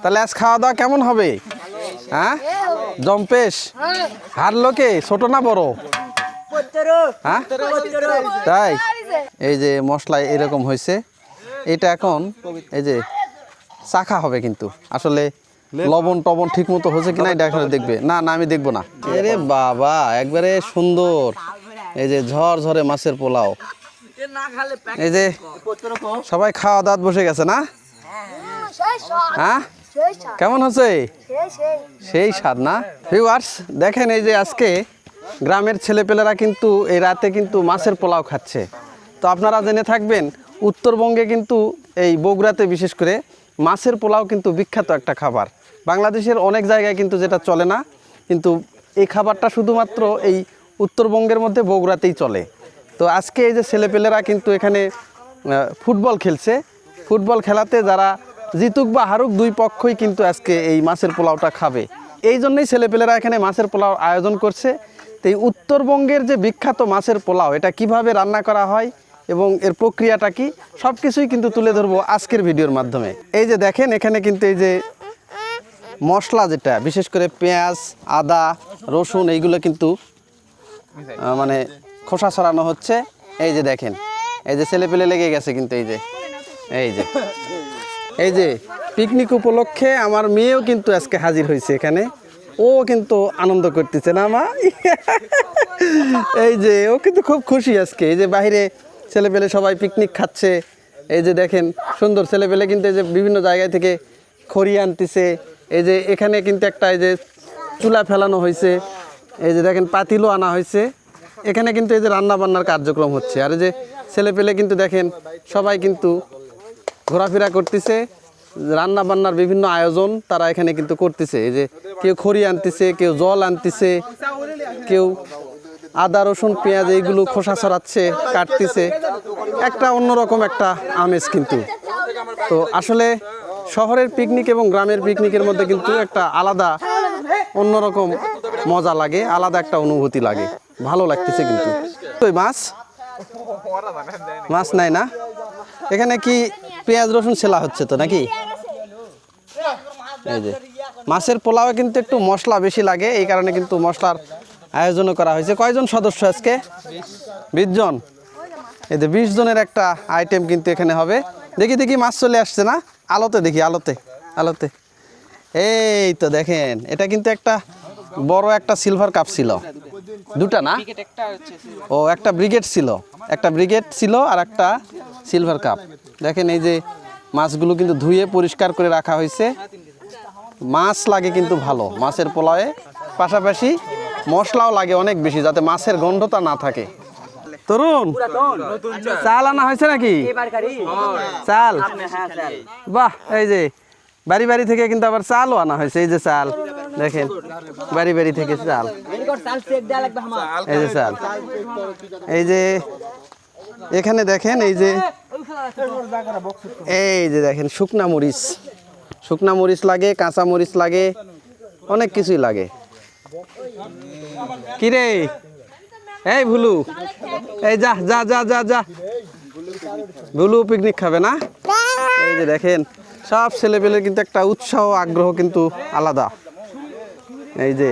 তাহলে আজ খাওয়া দাওয়া কেমন হবে? হ্যাঁ, জম্পেশ। হারলো কে, ছোট না বড়? হ্যাঁ তাই, এই যে মশলা এরকম হয়েছে, এটা এখন এই যে চাখা হবে, কিন্তু আসলে লবণ টবণ ঠিক মতো হয়েছে কিনা এটা এখন দেখবে। না না, আমি দেখবো না। আরে বাবা, একবারে সুন্দর। এই যে ঝরঝরে মাছের পোলাও। এই যে সবাই খাওয়া দাওয়া বসে গেছে না? হ্যাঁ, কেমন হচ্ছে? সেই স্বাদ না ভিউয়ার্স? দেখেন, এই যে আজকে গ্রামের ছেলেপেলেরা কিন্তু এই রাতে কিন্তু মাছের পোলাও খাচ্ছে। তো আপনারা জেনে থাকবেন, উত্তরবঙ্গে কিন্তু এই বগুড়াতে বিশেষ করে মাছের পোলাও কিন্তু বিখ্যাত একটা খাবার। বাংলাদেশের অনেক জায়গায় কিন্তু যেটা চলে না, কিন্তু এই খাবারটা শুধুমাত্র এই উত্তরবঙ্গের মধ্যে বগুড়াতেই চলে। তো আজকে এই যে ছেলেপেলেরা কিন্তু এখানে ফুটবল খেলছে। ফুটবল খেলাতে যারা জিতুক বা হারুক, দুই পক্ষই কিন্তু আজকে এই মাছের পোলাওটা খাবে। এই জন্যই ছেলেপেলেরা এখানে মাছের পোলাও আয়োজন করছে। তো এই উত্তরবঙ্গের যে বিখ্যাত মাছের পোলাও, এটা কিভাবে রান্না করা হয় এবং এর প্রক্রিয়াটা কি, সব কিছুই কিন্তু তুলে ধরবো আজকের ভিডিওর মাধ্যমে। এই যে দেখেন, এখানে কিন্তু এই যে মশলা, যেটা বিশেষ করে পেঁয়াজ, আদা, রসুন, এইগুলো কিন্তু মানে খোসা ছড়ানো হচ্ছে। এই যে দেখেন, এই যে ছেলেপেলে লেগে গেছে কিন্তু। এই যে এই যে পিকনিক উপলক্ষে আমার মেয়েও কিন্তু আজকে হাজির হয়েছে এখানে। ও কিন্তু আনন্দ করতেছে না মা? এই যে ও কিন্তু খুব খুশি আজকে। এই যে বাইরে ছেলেপেলে সবাই পিকনিক খাচ্ছে। এই যে দেখেন, সুন্দর ছেলেপেলে কিন্তু এই যে বিভিন্ন জায়গা থেকে খড়ি আনতেছে। এই যে এখানে কিন্তু একটা এই যে চুলা ফেলানো হয়েছে। এই যে দেখেন, পাতিলও আনা হয়েছে। এখানে কিন্তু এই যে রান্না বান্নার কার্যক্রম হচ্ছে। আর এই যে ছেলেপেলে কিন্তু দেখেন, সবাই কিন্তু ঘোরাফেরা করতেছে। রান্না বান্নার বিভিন্ন আয়োজন তারা এখানে কিন্তু করতেছে। এই যে কেউ খড়ি আনতেছে, কেউ জল আনতেছে, কেউ আদা রসুন পেঁয়াজ এইগুলো খোসা ছড়াচ্ছে, কাটতেছে। একটা অন্যরকম একটা আমেজ কিন্তু। তো আসলে শহরের পিকনিক এবং গ্রামের পিকনিকের মধ্যে কিন্তু একটা আলাদা অন্যরকম মজা লাগে, আলাদা একটা অনুভূতি লাগে, ভালো লাগতেছে কিন্তু। তো মাছ মাছ নাই না এখানে? কি পেঁয়াজ রসুন ছেলা হচ্ছে তো নাকি? এই যে মাছের পোলাও কিন্তু একটু মশলা বেশি লাগে, এই কারণে কিন্তু মশলার আয়োজনও করা হয়েছে। কয়জন সদস্য আজকে? 20 জন। এই যে 20 জনের একটা আইটেম কিন্তু এখানে হবে। দেখি দেখি, মাছ চলে আসছে না? আলোতে দেখি, আলোতে আলোতে। এই তো দেখেন, এটা কিন্তু একটা বড় একটা সিলভার কাপ ছিল। দুটা না? ও, একটা ব্রিগেড ছিল, একটা ব্রিগেড ছিল আর একটা সিলভার কাপ। দেখেন, এই যে মাছগুলো কিন্তু ধুয়ে পরিষ্কার করে রাখা হয়েছে। মাছ লাগে কিন্তু ভালো মাছের পোলাওয়ে, পাশাপাশি মশলাও লাগে অনেক বেশি, যাতে মাছের গন্ধটা না থাকে। তরুণ, চাল আনা হয়েছে নাকি? চাল, বাহ। এই যে বাড়ি বাড়ি থেকে কিন্তু আবার চালও আনা হয়েছে। এই যে চাল দেখেন, বাড়ি বাড়ি থেকে চাল। এই যে চাল, এই যে এখানে দেখেন, এই যে দেখেন, শুকনা মরিচ লাগে, কাঁচা মরিচ লাগে, অনেক কিছুই লাগে। কিরে, এই ভুলু, এই যা যা যা যা যা, ভুলু পিকনিক খাবে না? এই যে দেখেন, সব ছেলেপেলের কিন্তু একটা উৎসাহ আগ্রহ কিন্তু আলাদা। এই যে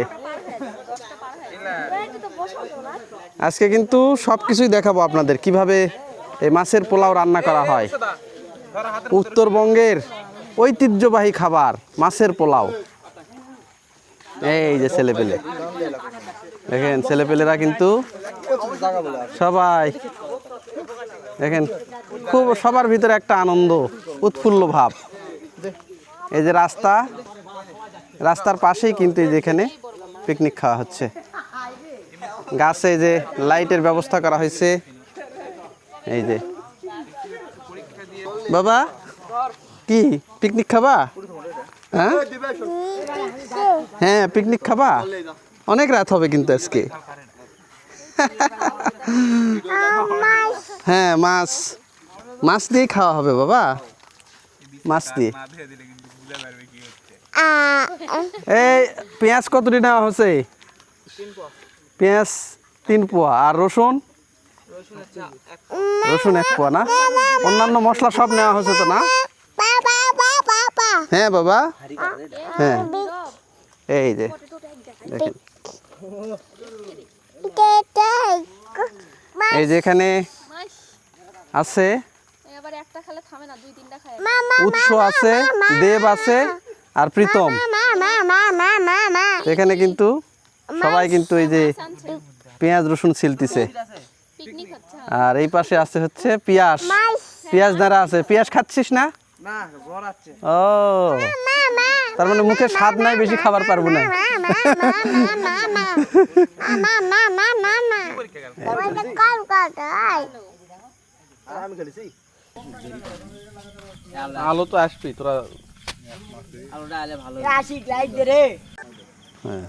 আজকে কিন্তু সব কিছুই দেখাবো আপনাদের, কিভাবে এই মাছের পোলাও রান্না করা হয়। উত্তরবঙ্গের ঐতিহ্যবাহী খাবার মাছের পোলাও। এই যে ছেলেপেলে দেখেন, ছেলেপেলেরা কিন্তু সবাই দেখেন, খুব সবার ভিতরে একটা আনন্দ, উৎফুল্ল ভাব। এই যে রাস্তার পাশেই কিন্তু এই যেখানে পিকনিক খাওয়া হচ্ছে। গাছে যে লাইটের ব্যবস্থা করা হয়েছে। এই যে বাবা, কি পিকনিক খাবা? হ্যাঁ হ্যাঁ, পিকনিক খাবা? অনেক রাত হবে কিন্তু আজকে। হ্যাঁ, মাছ দিয়ে খাওয়া হবে বাবা, মাছ দিয়ে। এই পেঁয়াজ কতটি নেওয়া হচ্ছে? পেঁয়াজ 3 পোয়া। আর রসুন 1 পোয়া না? অন্যান্য মশলা সব নেওয়া হচ্ছে তো না? হ্যাঁ বাবা, হ্যাঁ এই যে দেখেন, এই যে এখানে আছে উৎস আছে, দেব আছে আর প্রীতম। এখানে কিন্তু সবাই কিন্তু এই যে পেঁয়াজ রসুন ছিলতেছে। আর এই পাশে আছে হচ্ছে পিয়াস, পিয়াজ দ্বারা আছে। পিয়াস খাচ্ছিস না? ও, তার মানে মুখে স্বাদ নাই, বেশি খাবার পারবো না। আলো তো আসবি তোরা। হ্যাঁ,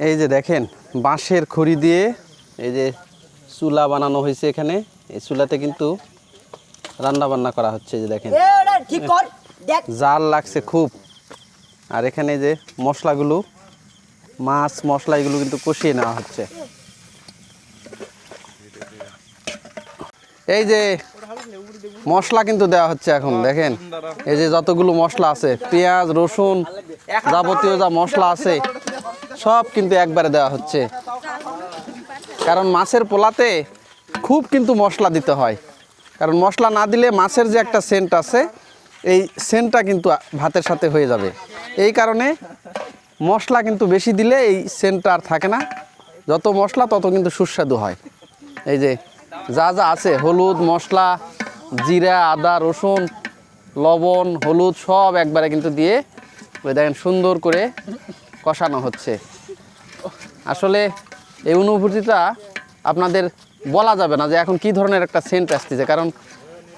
এই যে দেখেন বাঁশের খড়ি দিয়ে এই যে চুলা বানানো হয়েছে এখানে। এই চুলাতে কিন্তু রান্না বান্না করা হচ্ছে। এই যে দেখেন জাল লাগছে খুব। আর এখানে যে মশলাগুলো, মাছ মশলা এগুলো কিন্তু কষিয়ে নেওয়া হচ্ছে। এই যে মশলা কিন্তু দেওয়া হচ্ছে এখন। দেখেন এই যে যতগুলো মশলা আছে, পেঁয়াজ রসুন যাবতীয় যা মশলা আছে সব কিন্তু একবারে দেওয়া হচ্ছে। কারণ মাছের পোলাতে খুব কিন্তু মশলা দিতে হয়। কারণ মশলা না দিলে মাছের যে একটা সেন্ট আছে, এই সেন্টটা কিন্তু ভাতের সাথে হয়ে যাবে। এই কারণে মশলা কিন্তু বেশি দিলে এই সেন্টটা আর থাকে না। যত মশলা তত কিন্তু সুস্বাদু হয়। এই যে যা যা আছে, হলুদ মশলা, জিরা, আদা, রসুন, লবণ, হলুদ সব একবারে কিন্তু দিয়ে ওই দেখেন সুন্দর করে কষানো হচ্ছে। আসলে এই অনুভূতিটা আপনাদের বলা যাবে না যে এখন কি ধরনের একটা সেন্ট আসতেছে। কারণ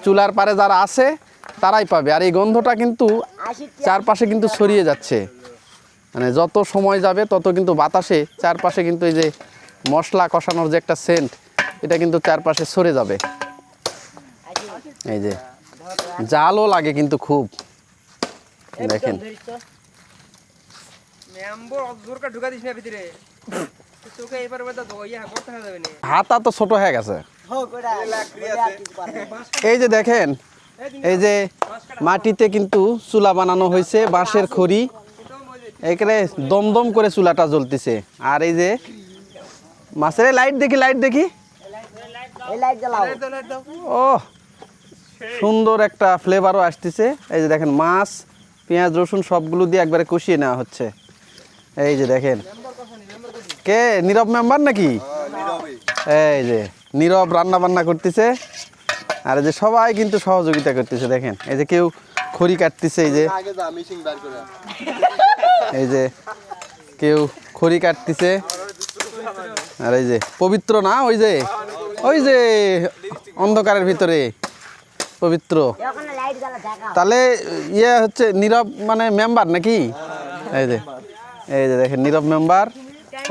চুলার পারে যারা আছে তারাই পাবে। আর এই গন্ধটা কিন্তু চারপাশে কিন্তু ছড়িয়ে যাচ্ছে। মানে যত সময় যাবে তত কিন্তু বাতাসে চারপাশে কিন্তু এই যে মশলা কষানোর যে একটা সেন্ট, এটা কিন্তু চারপাশে সরে যাবে। এই যে জালও লাগে কিন্তু খুব। দেখেন হাতা তো ছোট হয়ে গেছে। এই যে দেখেন এই যে মাটিতে কিন্তু চুলা বানানো হয়েছে, বাঁশের খড়ি, এখানে দমদম করে চুলাটা জ্বলতেছে। আর এই যে মাছের লাইট দেখি, লাইট দেখি, ও সুন্দর একটা ফ্লেভারও আসতেছে। এই যে দেখেন মাছ পেঁয়াজ রসুন সবগুলো দিয়ে একবারে কষিয়ে নেওয়া হচ্ছে। এই যে দেখেন, কে নীরব মেম্বার নাকি? এই যে নীরব রান্না বান্না করতেছে। আর এই যে সবাই কিন্তু সহযোগিতা করতেছে। দেখেন এই যে কেউ খড়ি কাটতেছে, এই যে এই যে কেউ খড়ি কাটতেছে। আর এই যে পবিত্র না, ওই যে ওই যে অন্ধকারের ভিতরে পবিত্র, তাহলে ইয়ে হচ্ছে নীরব মানে মেম্বার নাকি? এই যে এই যে দেখেন নীরব মেম্বার,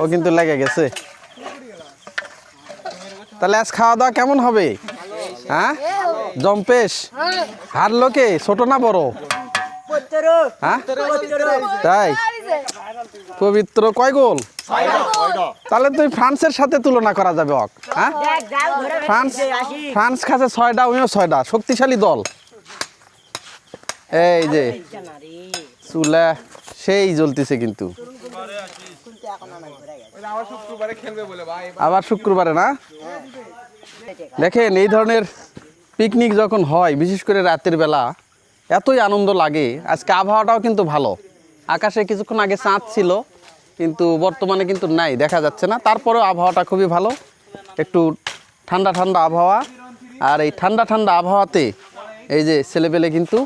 ও কিন্তু লেগে গেছে। তাহলে আজ খাওয়া দাওয়া কেমন হবে? হ্যাঁ, জম্পেশ। হারলো কে, ছোট না বড়? হ্যাঁ তাই, পবিত্র কয় গোল? তাহলে তুই ফ্রান্সের সাথে তুলনা করা যাবে। হ্যাঁ, ফ্রান্স খাচ্ছে 6টা, উনিও 6টা, শক্তিশালী দল। এই যে চুলা সেই জ্বলতেছে কিন্তু। আবার শুক্রবারে না? দেখেন এই ধরনের পিকনিক যখন হয়, বিশেষ করে রাতের বেলা, এতই আনন্দ লাগে। আজকে আবহাওয়াটাও কিন্তু ভালো। আকাশে কিছুক্ষণ আগে চাঁদ ছিল, কিন্তু বর্তমানে কিন্তু নাই, দেখা যাচ্ছে না। তারপরেও আবহাওয়াটা খুবই ভালো, একটু ঠান্ডা ঠান্ডা আবহাওয়া। আর এই ঠান্ডা ঠান্ডা আবহাওয়াতে এই যে ছেলেপেলে কিন্তু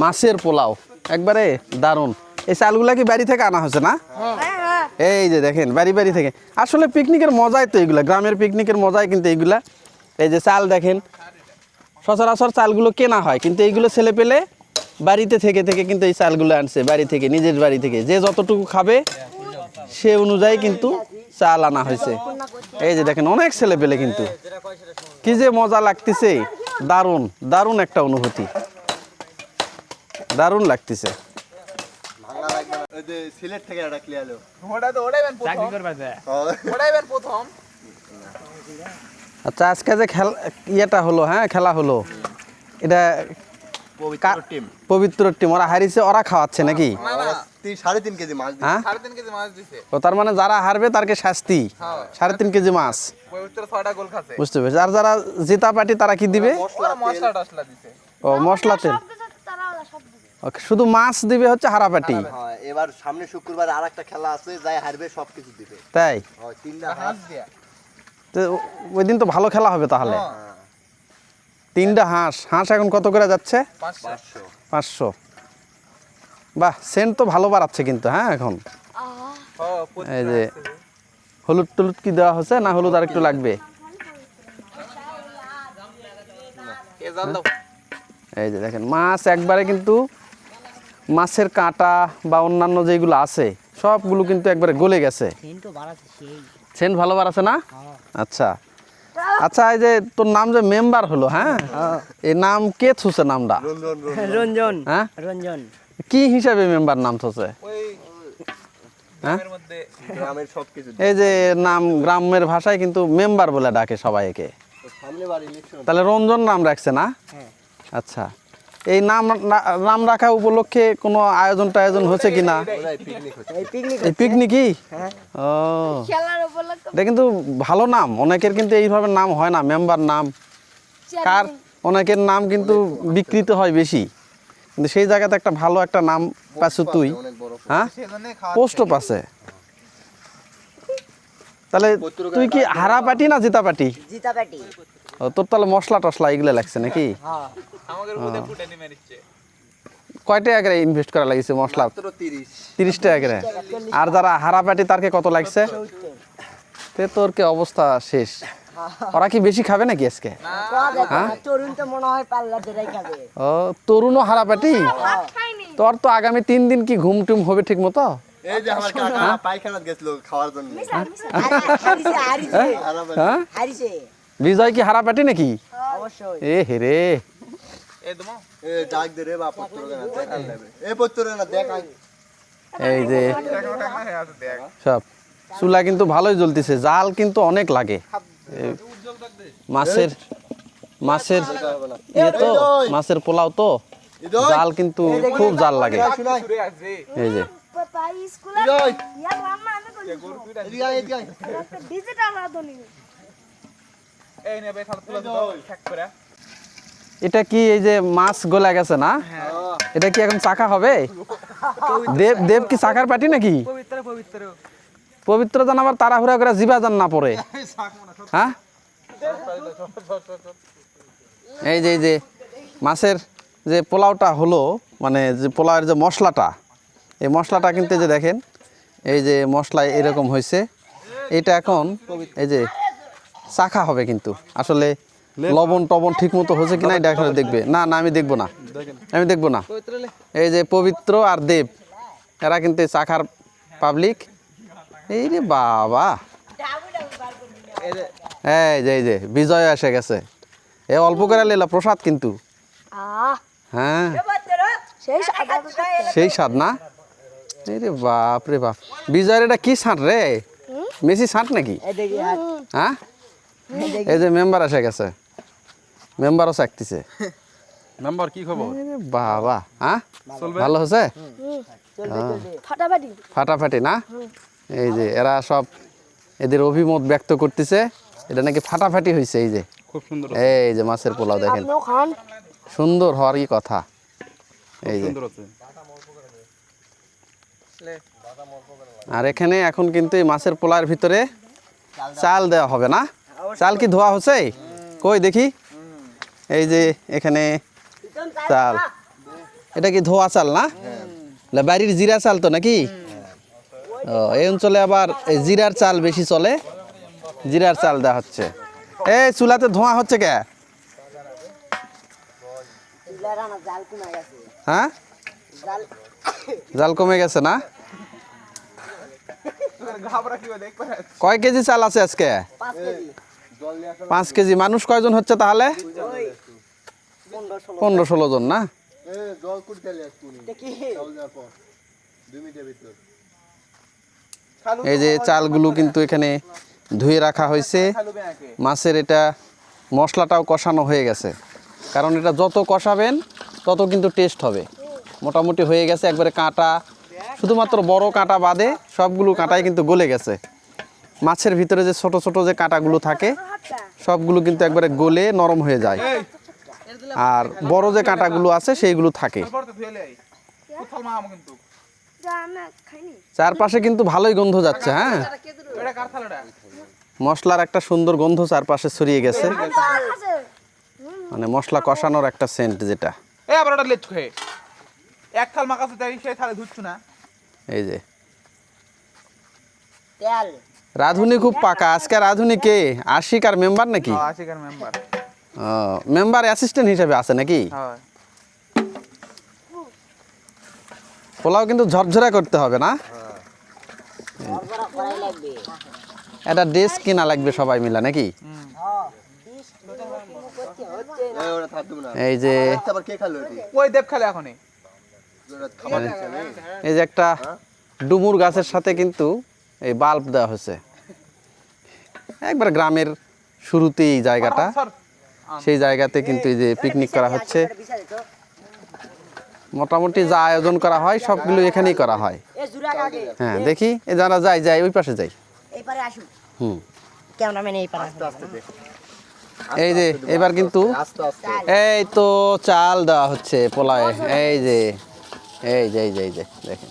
মাছের পোলাও একবারে দারুণ। এই চালগুলা কি বাড়ি থেকে আনা হয়েছে না? এই যে দেখেন বাড়ি বাড়ি থেকে। আসলে পিকনিকের মজাই তো এইগুলা, গ্রামের পিকনিকের মজাই কিন্তু এইগুলা। এই যে চাল দেখেন, সচরাচর চালগুলো কেনা হয়, কিন্তু এইগুলো ছেলে পেলে বাড়িতে থেকে থেকে কিন্তু এই চালগুলো আনছে বাড়ি থেকে, নিজের বাড়ি থেকে। যে যতটুকু খাবে সে অনুযায়ী কিন্তু চাল আনা হয়েছে। এই যে দেখেন অনেক ছেলে পেলে কিন্তু, কি যে মজা লাগতেছে, দারুণ দারুণ একটা অনুভূতি, দারুণ লাগতেছে। সিলেট থেকে ডাকলি আলো ওটা তো ওটাই প্রথম চাকরি করবে ওটাই প্রথম আচ্ছা আজকে যে ইয়েটা হলো, হ্যাঁ খেলা হলো, এটা পবিত্র টিম ওরা হারিয়েছে, ওরা খাওয়াচ্ছে নাকি? 3.5 কেজি মাছ দিছে। হ্যাঁ 3.5 কেজি মাছ দিছে। ও তার মানে যারা হারবে তারকে শাস্তি 3.5 কেজি মাছ, পবিত্র 6টা গোল খাচ্ছে। বুঝতে পেরেছি। আর যারা জিতা পার্টি তারা কি দিবে? ওরা মশলা টসলা দিছে। ও মশলা তেল, ওকে, শুধু মাছ দিবে হচ্ছে হারা পার্টি। হ্যাঁ, এবার সামনে শুক্রবার আরেকটা খেলা আছে, যাই হারবে সবকিছু দিবে। তাই হয় 3টা হাঁস দিয়া। তো ওই দিন তো ভালো খেলা হবে তাহলে। 3টা হাঁস, হাঁস এখন কত করে যাচ্ছে? 500। 500। বাহ, সেন্ট তো ভালো বাড়াচ্ছে কিন্তু, হ্যাঁ এখন এই যে হলুদ টলুদ কি দেওয়া হচ্ছে না? হলুদ আর একটু লাগবে। এ জাল দাও। এই যে দেখেন মাছ একবারে কিন্তু, মাছের কাঁটা বা অন্যান্য যেগুলো আছে সবগুলো কিন্তু একবারে গলে গেছে। সেন্ট ভালো বাড়াচ্ছে না? আচ্ছা আচ্ছা, এই যে তোর নাম যে মেম্বার হলো, হ্যাঁ এই নাম কে থুছে নামটা? রঞ্জন। হ্যাঁ রঞ্জন কি হিসাবে মেম্বার নাম থুছে? ওই গ্রামের মধ্যে গ্রামের সবকিছু এই যে নাম গ্রামের ভাষায় কিন্তু মেম্বার বলে ডাকে সবাই একে, সামনে বার ইলেকশন। তাহলে রঞ্জন নাম রাখছে না? আচ্ছা, এই নাম রাখা উপলক্ষে কোনো আয়োজন হচ্ছে কিনা? পিকনিক হচ্ছে। এই পিকনিক এই পিকনিকই? ও খেলার উপলক্ষে এটা কিন্তু ভালো নাম, অনেকের কিন্তু এইভাবে নাম হয় না, মেম্বার নাম। কার অনেকের নাম কিন্তু বিকৃত হয় বেশি, কিন্তু সেই জায়গাতে একটা ভালো একটা নাম পাচ্ছু তুই, অনেক বড়। হ্যাঁ সেজন্যই খাওয়া। পোস্টও পাচ্ছে। তাহলে তুই কি হারা পাটি না জিতা পাটি? জিতা প্যাটি। ও, তোর তাহলে মশলা টসলা এগুলো লাগছে নাকি? হ্যাঁ আমাদের মধ্যে ফুটে নিয়ে মেরেছে। কয় টাকা করে ইনভেস্ট করা লাগিছে মশলা? মাত্র 30। 30 টাকা করে। আর যারা হারা পাটি তারকে কত লাগছে? তে তোর কি অবস্থা শেষ। ওরা কি বেশি খাবে নাকি আজকে? তরুণ তো মনে হয় পাল্লা ধরেই খাবে। ও তরুণও হারা পাটি? খাইনি। তোর তো আগামী 3 দিন কি ঘুম টুম হবে ঠিক মতো? এই যে আমার কাকা পায়খানা গেছিল খাওয়ার জন্য। হারিছে হারিছে হ্যাঁ হারিছে বিজয় কি হারা পাটি নাকি? অবশ্যই। এ হেরে, এ দমো। এ ডাক দে রে বাপ, পত্রগানা দেখাল দেবে। এ পত্রগানা দেখাই। এই যে হ্যাঁ আছে দেখ। সব চুলা কিন্তু ভালোই জ্বলতেছে, জাল কিন্তু অনেক লাগে। এই মাছের মাছের ইয়ে তো, মাছের পোলাও তো, জাল কিন্তু খুব জাল লাগে। শুনাই। ঘুরে আসছে। এই যে বাবা স্কুলে জয়। ইয়া রান্না আমি করি এদিকে আয়, এদিকে আয়। ডিজিটাল আধুনিক এই নে ভাই খালা তুলে দাও ঠ্যাক করে। এটা কি এই যে মাছ গলা গেছে না? এটা কি এখন চাকা হবে? দেব দেব কি চাকার পাটি নাকি? পবিত্র পবিত্র। পবিত্র জান আবার তাড়াহুড়া করে জিবা জান না পড়ে, হ্যাঁ? এই যে মাছের যে পোলাওটা হলো, মানে যে পোলাওয়ের যে মশলাটা, এই মশলাটা কিন্তু এই যে দেখেন, এই যে মশলা এরকম হয়েছে। এটা এখন এই যে চাখা হবে কিন্তু, আসলে লবণ টবণ ঠিক মতো হয়েছে কিনা এটা এখন দেখবে। না না আমি দেখবো না, আমি দেখবো না। এই যে পবিত্র আর দেব এরা কিন্তু এই চাখার পাবলিক। এই রে বাবা, এই যে বিজয় এসে গেছে। এ অল্প করে লেলা প্রসাদ কিন্তু, হ্যাঁ সেই সাদা সেই স্বাদ না? এই রে বাপ রে বাপ, বিজয়ের এটা কি ছাঁট রে? মেসি ছাঁট নাকি? এই দেখি হাত। হ্যাঁ এই যে মেম্বার এসে গেছে, মেম্বারও চাকতিছে। নাম্বার কি খবর? আরে বাবা, হ্যাঁ ভালো হচ্ছে, চলবে চলবে। ফাটাফাটি ফাটাফাটি না? এই যে এরা সব এদের অভিমত ব্যক্ত করতেছে, এটা নাকি ফাটাফাটি হয়েছে। এই যে খুব সুন্দর এই যে মাছের পোলাও দেখেন, আপনিও খান সুন্দর হওয়ার কি কথা। এই যে সুন্দর আছে। আর এখানে এখন কিন্তু এই মাছের পোলার ভিতরে চাল দেওয়া হবে না? চাল কি ধোয়া হচ্ছে? কই দেখি, এই যে এখানে চাল, এটা কি ধোয়া চাল না? না, বাড়ির জিরা চাল তো নাকি? ও, এই অঞ্চলে আবার এই জিরার চাল বেশি চলে, জিরার চাল দেওয়া হচ্ছে। এই চুলাতে ধোঁয়া হচ্ছে কে? চুলার রান্না জাল কমে গেছে। হ্যাঁ জাল জাল কমে গেছে না? ঘাবড়া কি দেখ পারে। কয় কেজি চাল আছে আজকে? 5 কেজি। 5 কেজি। মানুষ কয়জন হচ্ছে তাহলে? ওই 15-16। 15-16 জন না? এ জল কুড়ি তেলে আসকুনি। দেখি চাল দেওয়ার পর 2 মিনিটের ভিতর। এই যে চালগুলো কিন্তু এখানে ধুয়ে রাখা হয়েছে। খালু ব্যাকে মাছের এটা মশলাটাও কষানো হয়ে গেছে, কারণ এটা যত কষাবেন তত কিন্তু টেস্ট হবে। মোটামুটি হয়ে গেছে, একবারে কাঁটা শুধুমাত্র বড় কাঁটা বাদে সবগুলো কাঁটাই কিন্তু গলে গেছে। মাছের ভিতরে যে ছোট ছোট যে কাঁটাগুলো থাকে সবগুলো কিন্তু একবারে গলে নরম হয়ে যায়, আর বড় যে কাঁটাগুলো আছে সেইগুলো থাকে। পড়তে ধুয়ে লাই কোথাল মা আম কিন্তু যা আমি খাইনি চারপাশে কিন্তু ভালোই গন্ধ যাচ্ছে। হ্যাঁ, এটা কার থালাটা মশলার একটা সুন্দর গন্ধ চারপাশে ছড়িয়ে গেছে, আছে মানে মশলা কষানোর একটা সেন্ট যেটা। এই আবার ওটা লেচ খেয়ে এক থাল মাকাছে তাই সেই থালে ধুচ্ছু না এই যে তেল রাধুনি খুব পাকা। আজকে রাধুনি কে, আশিক আর মেম্বার নাকি? আশিকার মেম্বার মেম্বার অ্যাসিস্ট্যান্ট হিসেবে আছে নাকি? হয় পোলাও কিন্তু ঝরঝরা করতে হবে না, বড় করাই লাগবে। এটা ড্রেস কিনা লাগবে সবাই মিলা নাকি? হ্যাঁ 20 মিনিট করতে হচ্ছে না। ওটা থাকবে না। এই যে আবার কে খেলো এটি? ওই দেব খেলে এখনই ওটা খাবার দিচ্ছে আমি। এই যে একটা ডুমুর গাছের সাথে কিন্তু এই বাল্ব দেওয়া হয়েছে, একবার গ্রামের শুরুতেই এই জায়গাটা, সর সেই জায়গাতে কিন্তু এই যে পিকনিক করা হচ্ছে। মোটামুটি যা আয়োজন করা হয় সবগুলো এখানেই করা হয়। এ জুরা আগে হ্যাঁ, দেখি এ যারা যায় যায় ওই পাশে যাই। এই পারে আসুন, হুম, ক্যামেরাম্যান এই পারে আস্তে আস্তে দে। এই যে এবার কিন্তু আস্তে আস্তে। এই তো চাল দেওয়া হচ্ছে পোলায়। এই যে এই যে এই যে এই যে দেখেন,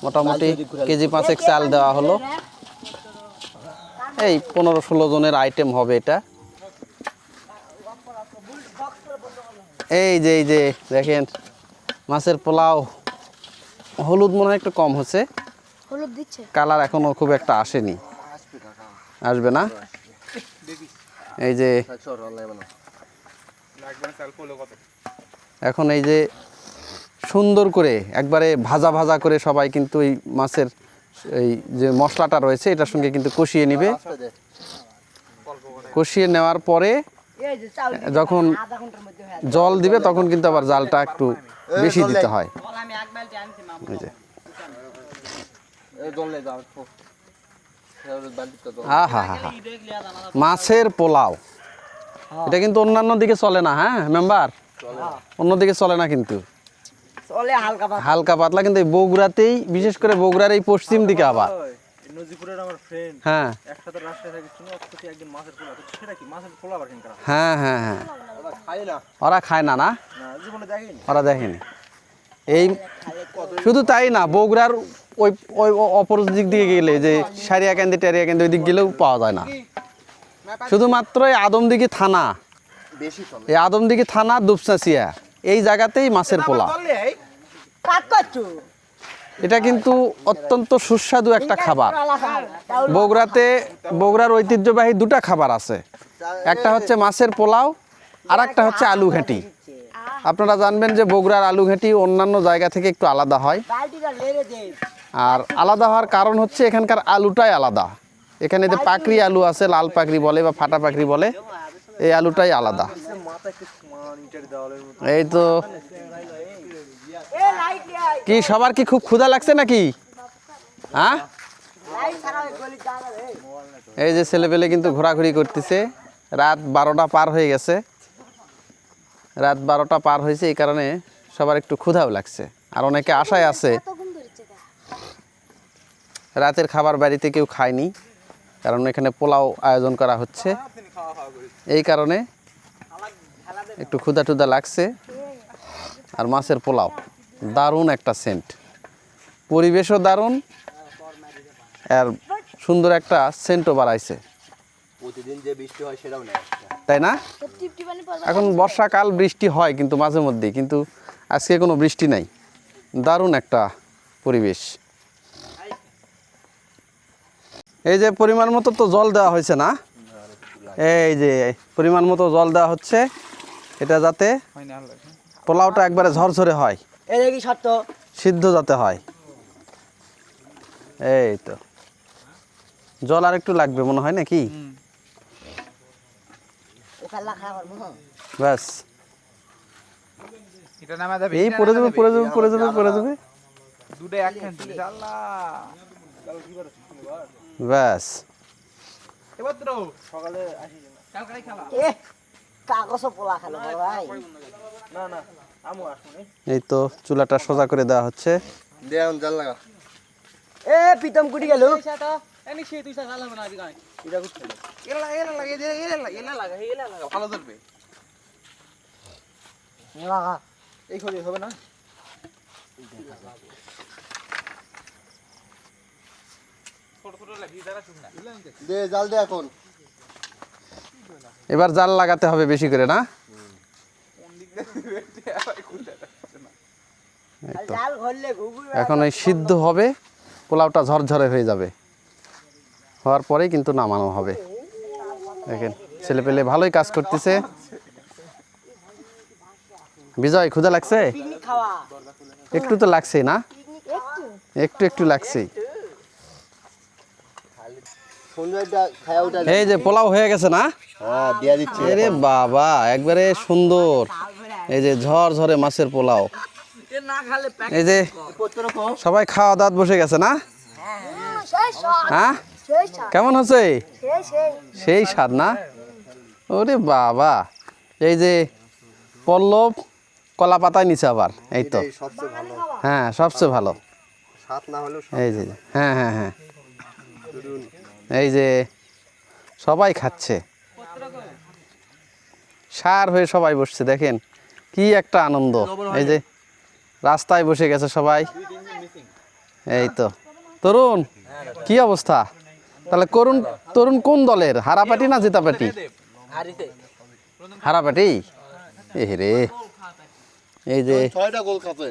মোটামুটি কেজি 5 চাল দেওয়া হলো। এই 15-16 জনের আইটেম হবে এটা। এই যে দেখেন মাছের পোলাও। হলুদ মনে হয় একটু কম হচ্ছে, হলুদ দিচ্ছে কালার এখনো খুব একটা আসেনি, আসবে না। এই যে সর অনলাইন বানাও। লাগবে না চাল পোলো কত এখন এই যে সুন্দর করে একবারে ভাজা ভাজা করে সবাই কিন্তু এই মাছের এই যে মশলাটা রয়েছে এটার সঙ্গে কিন্তু কষিয়ে নিবে। আস্তে দে। কষিয়ে নেওয়ার পরে এই যে চাউল যখন আধা ঘন্টার মধ্যে হয়ে জল দিবে তখন কিন্তু আবার জালটা একটু বেশি দিতে হয়। আমি এক বালতি আনছি মামা। এই যে এই দলে যাও। এবার বালতিটা দাও। আহা হা হা, মাছের পোলাও এটা কিন্তু অন্যান্য দিকে চলে না। হ্যাঁ মেম্বার, অন্যদিকে চলে না কিন্তু, চলে হালকা পাতলা। হালকা পাতলা। কিন্তু এই বগুড়াতেই, বিশেষ করে বগুড়ার এই পশ্চিম দিকে আবার। নজিপুরের আমার ফ্রেন্ড হ্যাঁ একসাথে রাস্তায় থাকিছিল অথচ একদিন মাছের পোলা তো সেটা কি মাছের পোলা আবার কেন করা হ্যাঁ হ্যাঁ হ্যাঁ, ওরা খায় না। ওরা খায় না না, না জীবনে দেখিনি ওরা দেখেনি। এই শুধু তাই না, বগুড়ার ওই ওই অপর দিক দিয়ে গেলে যে সারিয়াকান্দি টেরিয়াকান্দি ওই দিক গেলেও পাওয়া যায় না। শুধুমাত্র এই আদমদিঘি থানা, বেশি চলে। এই আদমদিঘি থানা দুপচাচিয়া এই জায়গাতেই মাছের পোলা। কাট করছো এটা কিন্তু অত্যন্ত সুস্বাদু একটা খাবার। চাউল বগুড়ার ঐতিহ্যবাহী দুটা খাবার আছে, একটা হচ্ছে মাছের পোলাও আর একটা হচ্ছে আলু ঘাঁটি। আপনারা জানবেন যে বগুড়ার আলু ঘাঁটি অন্যান্য জায়গা থেকে একটু আলাদা হয়, বালতিটা লেরে দে। আর আলাদা হওয়ার কারণ হচ্ছে এখানকার আলুটাই আলাদা। এখানে যে পাকড়ি আলু আছে, লাল পাকড়ি বলে বা ফাটা পাকড়ি বলে, এই আলুটাই আলাদা। এই তো এ লাইট আই কি সবার কি খুব ক্ষুধা লাগছে নাকি? হ্যাঁ, লাইট ছাড়া ওই গলি জানা রে। এই যে ছেলেপেলে কিন্তু ঘোরাঘুরি করতেছে। রাত 12টা পার হয়ে গেছে, রাত 12টা পার হয়েছে, এই কারণে সবার একটু ক্ষুধাও লাগছে। আর অনেকে আশায় আছে, কতক্ষণ ধরেছে রাতের খাবার বাড়িতে কেউ খায়নি, কারণ এখানে পোলাও আয়োজন করা হচ্ছে, এই কারণে একটু ক্ষুধা টুধা লাগছে। আর মাছের পোলাও দারুণ একটা সেন্ট, পরিবেশও দারুণ, আর সুন্দর একটা সেন্টও বাড়াইছে, প্রতিদিন যে বৃষ্টি হয় সেটাও নেই। তাই না? তো টিপটি পানি পড়বে এখন বর্ষাকাল, বৃষ্টি হয় কিন্তু মাঝে মধ্যেই, কিন্তু আজকে কোনো বৃষ্টি নাই। দারুণ একটা পরিবেশ। এই যে পরিমাণ মতো তো জল দেওয়া হয়েছে না, এই যে পরিমাণ মতো জল দেওয়া হচ্ছে, এটা যাতে হয়নি আল্লাহ পোলাওটা একবারে ঝরঝরে হয়, এই দেখি সত্য সিদ্ধ যাতে হয়। এই তো জল আর একটু লাগবে মনে হয় নাকি? ও কাল্লা খাওয়ার মহ ব্যাস, এটা নামা যাবে এই পড়ে যাবে পড়ে যাবে পড়ে যাবে পড়ে যাবে, দুটো একখান দিলে আল্লাহ ব্যাস। এবার তো সকালে আসি কালকে খেলা এ কাগজ পোলা খেলো বড় ভাই না না আমু আসবো নি এই তো চুলাটা সোজা করে দেওয়া হচ্ছে। দেন জাল লাগা এ প্রীতম কুটি গেল সেটা এনি সে তুই সালা না আজ গায় এটা করতে এলা লাগা ভালো চলবে লাগা এই খড়ি হবে না ছোট ছোট লাগি যারা শুন না দে জাল দে এখন এবার জাল লাগাতে হবে বেশি করে না? কোন দিক দিয়ে আবার খুঁজে এই তো জাল ঘরলে ঘুঘু এখন এই সিদ্ধ হবে, পোলাওটা ঝরঝরে হয়ে যাবে, হওয়ার পরেই কিন্তু নামানো হবে। দেখেন ছেলে পেলে ভালোই কাজ করতেছে। বিজয় ক্ষুধা লাগছে? পিকনিক খাওয়া একটু তো লাগছেই না? একটু একটু লাগছেই। সঞ্জয়টা খায়া উঠা এই যে পোলাও হয়ে গেছে না? হ্যাঁ দিয়া দিচ্ছি আরে বাবা একবারে সুন্দর, এই যে ঝরঝরে মাছের পোলাও। এ না খালে এই যে সবাই খাওয়া দাওয়া বসে গেছে না? সেই স্বাদ হ্যাঁ সেই স্বাদ কেমন হচ্ছে? সেই সেই সেই স্বাদ না? ওরে বাবা, এই যে পল্লব কলা পাতায় নিচে আবার, এই তো এই সবচেয়ে ভালো হ্যাঁ সবচেয়ে ভালো। স্বাদ না হলেও এই যে হ্যাঁ হ্যাঁ হ্যাঁ এই যে সবাই খাচ্ছে, সার হয়ে সবাই বসছে। দেখেন কি একটা আনন্দ, এই যে রাস্তায় বসে গেছে সবাই। এই তো তরুণ কি অবস্থা? তাহলে করুন তরুণ কোন দলের, হারাপাটি না জেতাপাটি? হারাপাটি। এ রে এই যে 6টা গোল খাপে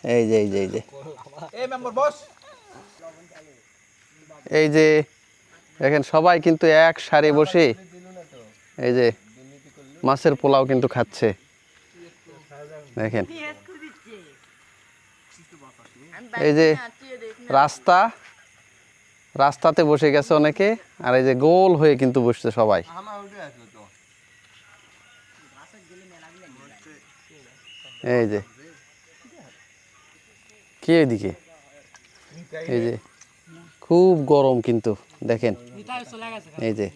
এই যে এই যে এই যে এই মেম্বার বস এই যে দেখেন সবাই কিন্তু এক সারি বসে এই যে মাছের পোলাও কিন্তু খাচ্ছে। দেখেন এই যে রাস্তাতে বসে গেছে অনেকে, আর এই যে গোল হয়ে কিন্তু বসছে সবাই। এই যে কি এদিকে, এই যে খুব গরম কিন্তু দেখেন, এই যে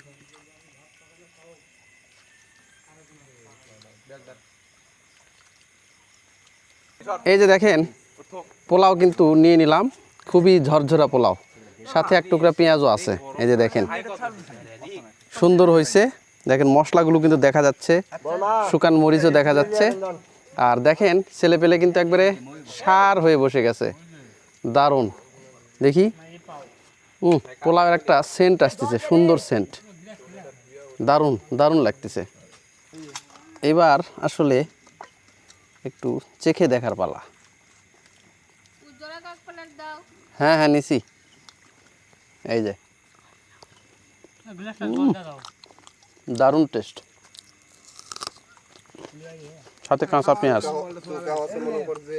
এই যে দেখেন পোলাও কিন্তু নিয়ে নিলাম, খুবই ঝরঝরা পোলাও, সাথে এক টুকরা পেঁয়াজও আছে। এই যে দেখেন সুন্দর হয়েছে, দেখেন মশলাগুলো কিন্তু দেখা যাচ্ছে, শুকান মরিচও দেখা যাচ্ছে। আর দেখেন ছেলে পেলে কিন্তু একবারে সার হয়ে বসে গেছে, দারুণ। দেখি পোলাওয়ের একটা সেন্ট আসতেছে, সুন্দর সেন্ট, দারুণ দারুণ লাগতেছে। এবার আসলে একটু চেখে দেখার পালা। হ্যাঁ হ্যাঁ নিছি, এই যে দারুণ টেস্ট, সাথে কাঁচা পেঁয়াজ। চোখা আছে মনে কর যে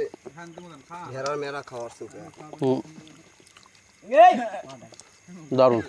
ঘেরার মেরা খাওয়ার চোখা দারুণ।